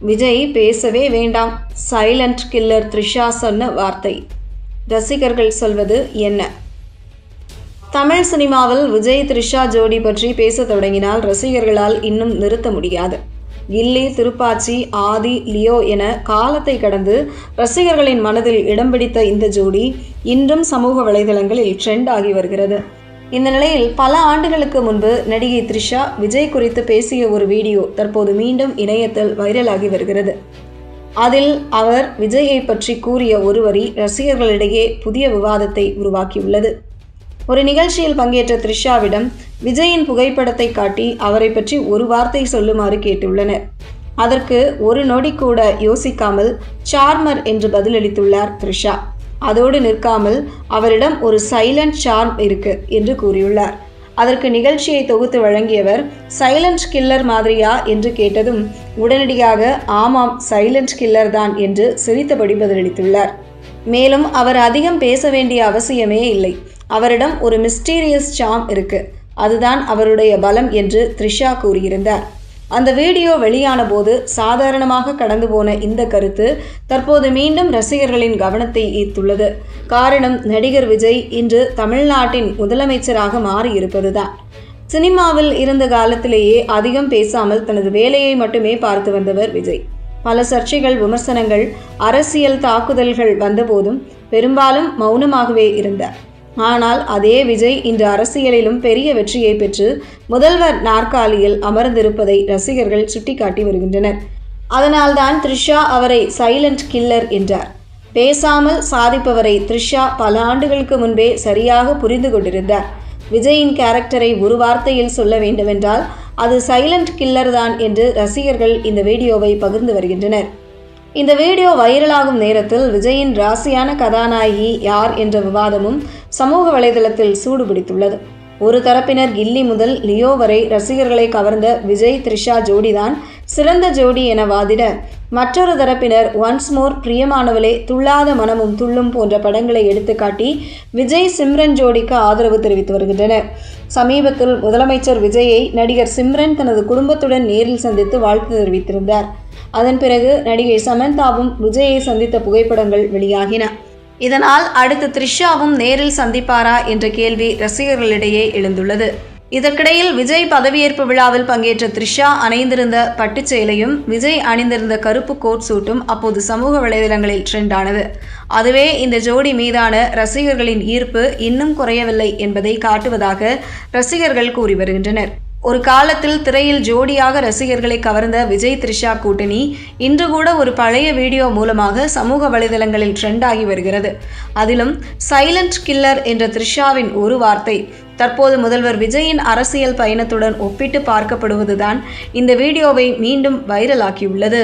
விஜய் பேசவே வேண்டாம், silent killer Trisha சொன்ன வார்த்தை. ரசிகர்கள் சொல்வது என்ன? தமிழ் சினிமாவில் விஜய் த்ரிஷா ஜோடி பற்றி பேச தொடங்கினால் ரசிகர்களால் இன்னும் நிறுத்த முடியாது. கில்லி, திருப்பாச்சி, ஆதி, லியோ என காலத்தை கடந்து ரசிகர்களின் மனதில் இடம் பிடித்த இந்த ஜோடி இன்றும் சமூக வலைதளங்களில் ட்ரெண்ட் ஆகி வருகிறது. இந்த நிலையில் பல ஆண்டுகளுக்கு முன்பு நடிகை த்ரிஷா விஜய் குறித்து பேசிய ஒரு வீடியோ தற்போது மீண்டும் இணையத்தில் வைரலாகி வருகிறது. அதில் அவர் விஜயை பற்றி கூறிய ஒரு வரி ரசிகர்களிடையே புதிய விவாதத்தை உருவாக்கியுள்ளது. ஒரு நிகழ்ச்சியில் பங்கேற்ற த்ரிஷாவிடம் விஜயின் புகைப்படத்தை காட்டி அவரை பற்றி ஒரு வார்த்தை சொல்லுமாறு கேட்டுள்ளனர். அதற்கு ஒரு நொடி கூட யோசிக்காமல் சார்மர் என்று பதிலளித்துள்ளார் த்ரிஷா. அதோடு நிற்காமல் அவரிடம் ஒரு சைலண்ட் சார்ம் இருக்கு என்று கூறியுள்ளார். அதற்கு நிகழ்ச்சியை தொகுத்து வழங்கியவர் சைலண்ட் கில்லர் மாதிரியா என்று கேட்டதும் உடனடியாக ஆமாம், சைலண்ட் கில்லர் தான் என்று சிரித்தபடி பதிலளித்துள்ளார். மேலும் அவர் அதிகம் பேச வேண்டிய அவசியமே இல்லை, அவரிடம் ஒரு மிஸ்டீரியஸ் சார்ம் இருக்கு, அதுதான் அவருடைய பலம் என்று த்ரிஷா கூறியிருந்தார். அந்த வீடியோ வெளியான போது சாதாரணமாக கடந்து போன இந்த கருத்து தற்போது மீண்டும் ரசிகர்களின் கவனத்தை ஈர்த்துள்ளது. காரணம், நடிகர் விஜய் இன்று தமிழ்நாட்டின் முதலமைச்சராக மாறியிருப்பதுதான். சினிமாவில் இருந்த காலத்திலேயே அதிகம் பேசாமல் தனது வேலையை மட்டுமே பார்த்து வந்தவர் விஜய். பல சர்ச்சைகள், விமர்சனங்கள், அரசியல் தாக்குதல்கள் வந்தபோதும் பெரும்பாலும் மௌனமாகவே இருந்தார். ஆனால் அதே விஜய் இன்று அரசியலிலும் பெரிய வெற்றியை பெற்று முதல்வர் நாற்காலியில் அமர்ந்திருப்பதை ரசிகர்கள் சுட்டிக்காட்டி வருகின்றனர். அதனால்தான் த்ரிஷா அவரை சைலண்ட் கில்லர் என்றார். பேசாமல் சாதிப்பவரை த்ரிஷா பல ஆண்டுகளுக்கு முன்பே சரியாக புரிந்து கொண்டிருந்தார். விஜயின் கேரக்டரை ஒரு வார்த்தையில் சொல்ல வேண்டுமென்றால் அது சைலண்ட் கில்லர் தான் என்று ரசிகர்கள் இந்த வீடியோவை பகிர்ந்து வருகின்றனர். இந்த வீடியோ வைரலாகும் நேரத்தில் விஜயின் ராசியான கதாநாயகி யார் என்ற விவாதமும் சமூக வலைதளத்தில் சூடுபிடித்துள்ளது. ஒரு தரப்பினர் கில்லி முதல் லியோ வரை ரசிகர்களை கவர்ந்த விஜய் த்ரிஷா ஜோடிதான் சிறந்த ஜோடி என வாதிட, மற்றொரு தரப்பினர் ஒன்ஸ் மோர், பிரியமானவளே, துள்ளாத மனமும் துள்ளும் போன்ற படங்களை எடுத்துக்காட்டி விஜய் சிம்ரன் ஜோடிக்கு ஆதரவு தெரிவித்து வருகின்றனர். சமீபத்தில் முதலமைச்சர் விஜயை நடிகர் சிம்ரன் தனது குடும்பத்துடன் நேரில் சந்தித்து வாழ்த்து தெரிவித்திருந்தார். அதன் பிறகு நடிகை சமந்தாவும் விஜயை சந்தித்த புகைப்படங்கள் வெளியாகின. இதனால் அடுத்து த்ரிஷாவும் நேரில் சந்திப்பாரா என்ற கேள்வி ரசிகர்களிடையே எழுந்துள்ளது. இதற்கிடையில் விஜய் பதவியேற்பு விழாவில் பங்கேற்ற த்ரிஷா அணிந்திருந்த பட்டுச் சேலையும் விஜய் அணிந்திருந்த கருப்பு கோட் சூட்டும் அப்போது சமூக வலைதளங்களில் ட்ரெண்ட் ஆனது. அதுவே இந்த ஜோடி மீதான ரசிகர்களின் ஈர்ப்பு இன்னும் குறையவில்லை என்பதை காட்டுவதாக ரசிகர்கள் கூறி வருகின்றனர். ஒரு காலத்தில் திரையில் ஜோடியாக ரசிகர்களை கவர்ந்த விஜய் த்ரிஷா கூட்டணி இன்று கூட ஒரு பழைய வீடியோ மூலமாக சமூக வலைதளங்களில் ட்ரெண்ட் ஆகி வருகிறது. அதிலும் சைலண்ட் கில்லர் என்ற த்ரிஷாவின் ஒரு வார்த்தை தற்போது முதல்வர் விஜயின் அரசியல் பயணத்துடன் ஒப்பிட்டு பார்க்கப்படுவதுதான் இந்த வீடியோவை மீண்டும் வைரலாக்கியுள்ளது.